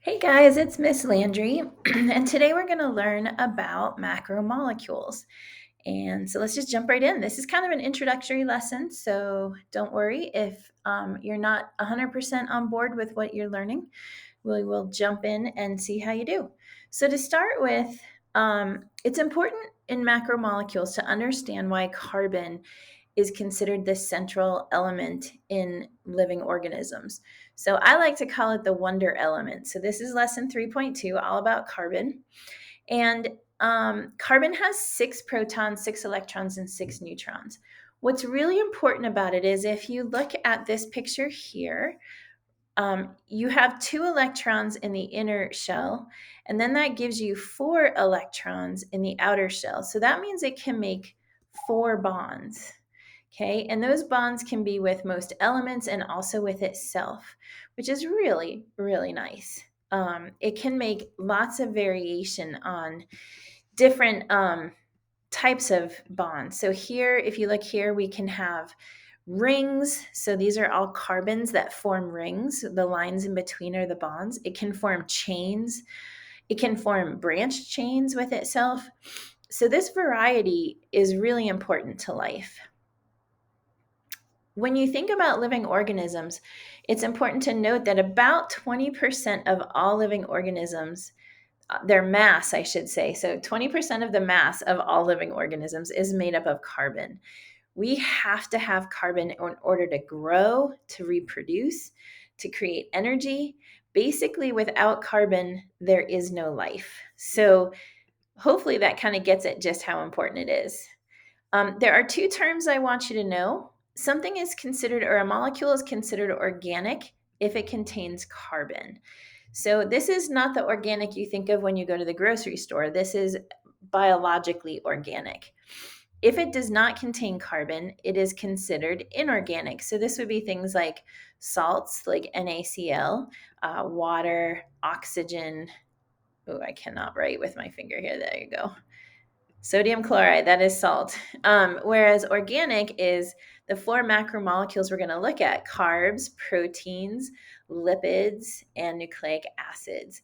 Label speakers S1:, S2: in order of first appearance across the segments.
S1: Hey guys, it's Miss Landry, and today we're going to learn about macromolecules. And so let's just jump right in. This is kind of an introductory lesson, so don't worry if you're not 100% on board with what you're learning. We will jump in and see how you do. So, to start with, it's important in macromolecules to understand why carbon is considered the central element in living organisms. So I like to call it the wonder element. So this is lesson 3.2, all about carbon. And carbon has 6 protons, 6 electrons, and 6 neutrons. What's really important about it is if you look at this picture here, you have 2 electrons in the inner shell, and then that gives you 4 electrons in the outer shell. So that means it can make 4 bonds. Okay, and those bonds can be with most elements and also with itself, which is really, really nice. It can make lots of variation on different types of bonds. So here, if you look here, we can have rings. So these are all carbons that form rings. The lines in between are the bonds. It can form chains. It can form branched chains with itself. So this variety is really important to life. When you think about living organisms, it's important to note that about 20% of all living organisms, their mass, I should say, so 20% of the mass of all living organisms is made up of carbon. We have to have carbon in order to grow, to reproduce, to create energy. Basically, without carbon, there is no life. So hopefully that kind of gets at just how important it is. There are 2 terms I want you to know. Something is considered, or a molecule is considered organic if it contains carbon. So this is not the organic you think of when you go to the grocery store. This is biologically organic. If it does not contain carbon, it is considered inorganic. So this would be things like salts, like NaCl, water, oxygen. Oh, I cannot write with my finger here. There you go. Sodium chloride, that is salt. Whereas organic is the 4 macromolecules we're going to look at: carbs, proteins, lipids, and nucleic acids.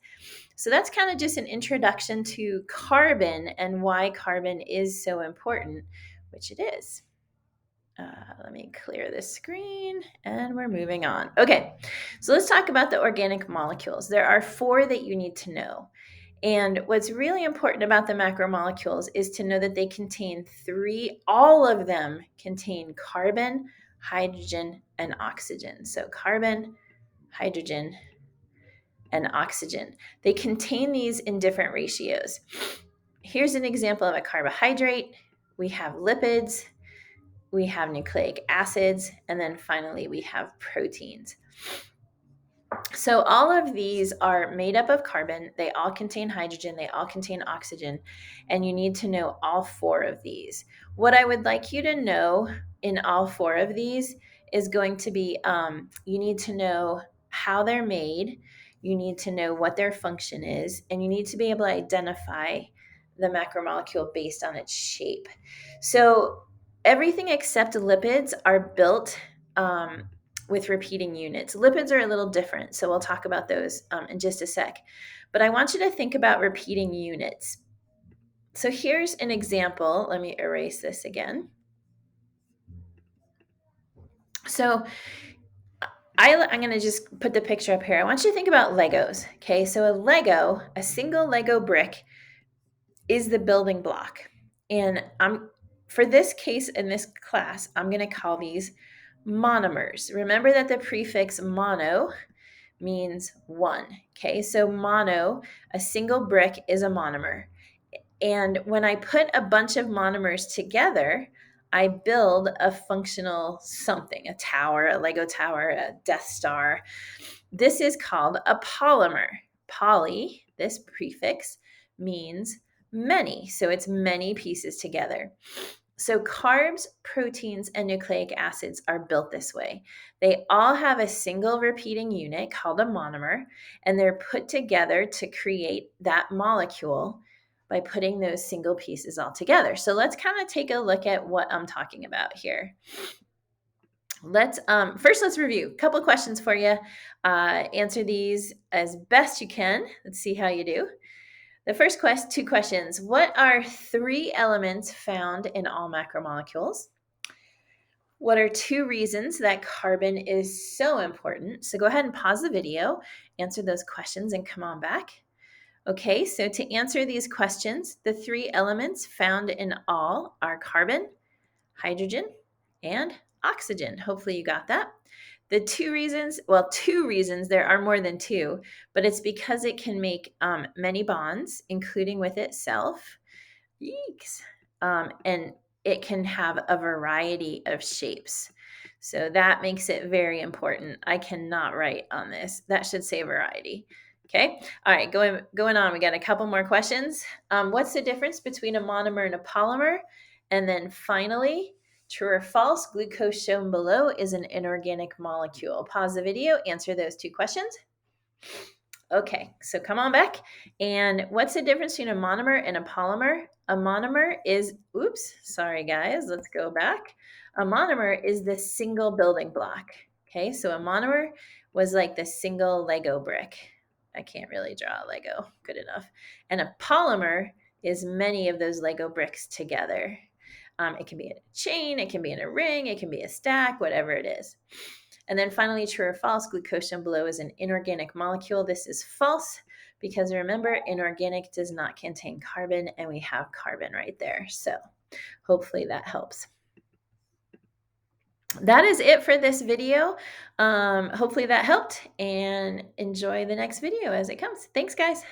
S1: So that's kind of just an introduction to carbon and why carbon is so important, which it is. Let me clear this screen and we're moving on. Okay, so let's talk about the organic molecules. There are 4 that you need to know. And what's really important about the macromolecules is to know that they contain 3, all of them contain carbon, hydrogen, and oxygen. So carbon, hydrogen, and oxygen. They contain these in different ratios. Here's an example of a carbohydrate. We have lipids, we have nucleic acids, and then finally we have proteins. So all of these are made up of carbon. They all contain hydrogen. They all contain oxygen. And you need to know all 4 of these. What I would like you to know in all 4 of these is going to be you need to know how they're made. You need to know what their function is. And you need to be able to identify the macromolecule based on its shape. So everything except lipids are built with repeating units. Lipids are a little different, so we'll talk about those in just a sec. But I want you to think about repeating units. So here's an example. Let me erase this again. So I'm going to just put the picture up here. I want you to think about Legos. Okay, so a single Lego brick is the building block. And for this case in this class, I'm going to call these monomers. Remember that the prefix mono means 1. Okay, so mono, a single brick, is a monomer. And when I put a bunch of monomers together, I build a functional something, a tower, a Lego tower, a Death Star. This is called a polymer. Poly, this prefix, means many. So it's many pieces together. So carbs, proteins, and nucleic acids are built this way. They all have a single repeating unit called a monomer, and they're put together to create that molecule by putting those single pieces all together. So let's kind of take a look at what I'm talking about here. Let's review a couple of questions for you. Answer these as best you can. Let's see how you do. The first two questions. What are 3 elements found in all macromolecules? What are 2 reasons that carbon is so important? So go ahead and pause the video, answer those questions, and come on back. Okay, so to answer these questions, the 3 elements found in all are carbon, hydrogen, and oxygen. Hopefully you got that. The 2 reasons, well, 2 reasons, there are more than 2, but it's because it can make many bonds, including with itself. Yeeks. And it can have a variety of shapes. So that makes it very important. I cannot write on this. That should say variety. Okay. All right. Going on. We got a couple more questions. What's the difference between a monomer and a polymer? And then finally, true or false, glucose shown below is an inorganic molecule. Pause the video. Answer those 2 questions. Okay, so come on back. And what's the difference between a monomer and a polymer? A monomer is, oops, sorry guys, let's go back. A monomer is the single building block. Okay, so a monomer was like the single Lego brick. I can't really draw a Lego good enough. And a polymer is many of those Lego bricks together. It can be in a chain, it can be in a ring, it can be a stack, whatever it is. And then finally, true or false, glucose shown below is an inorganic molecule. This is false because remember, inorganic does not contain carbon, and we have carbon right there. So hopefully that helps. That is it for this video. Hopefully that helped, and enjoy the next video as it comes. Thanks, guys.